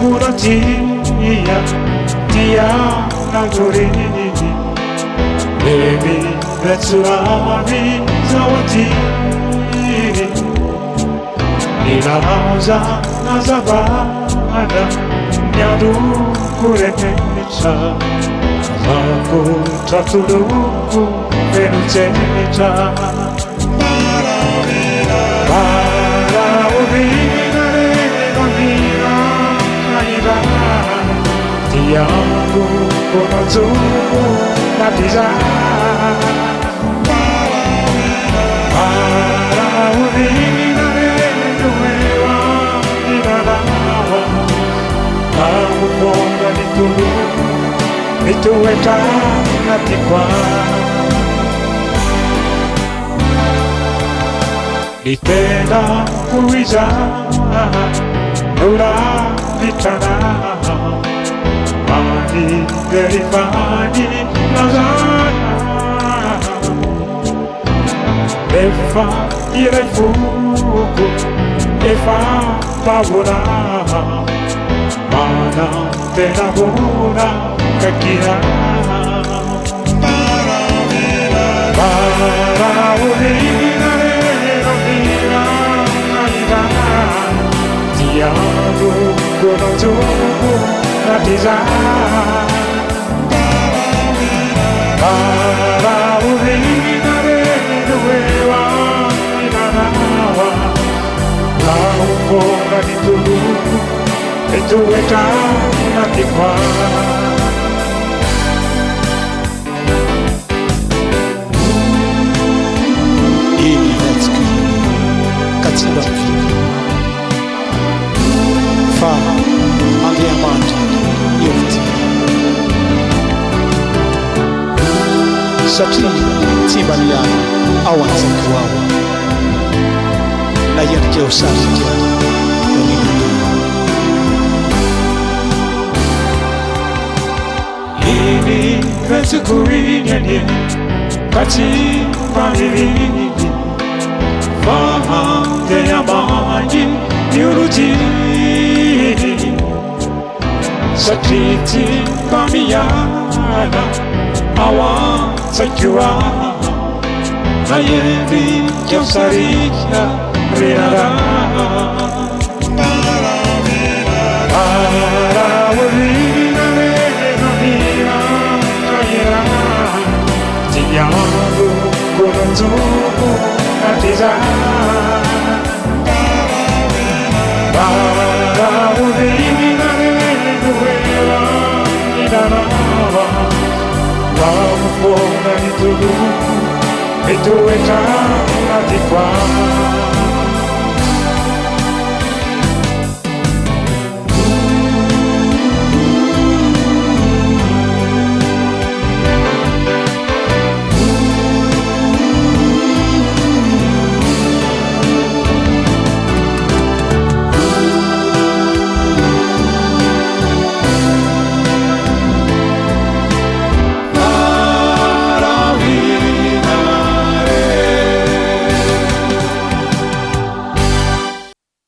Murotia Tia Nagori Baby Betsuami Zawati Nilauza Nazabada Nyadu Kurecha Zaku Tatuluku Venutecha Tiago conosco la pisa para unire nueva di nada a un poco di tu e tu eternati qua di te la cuisa ora vitana Mani derivati lasagna e fa il fuoco e fa paura mana te la buona cacchina para unire ti amo con la pisa para unire nueva di nada la buona di tu e tu eternati qua Katika fa andiamante yofti Sati Tibalia awanza kuwawa na yake usafi Ini vetukurinyanye kati pamilini Fahande amanyi yuruti Sakiti pamiyana awanza kuwa Na yevi kyosarika riara Para urina venamira kayera Tiago conosco Atisa para unire nueva vida nuova la buona di tu e tu eternati qua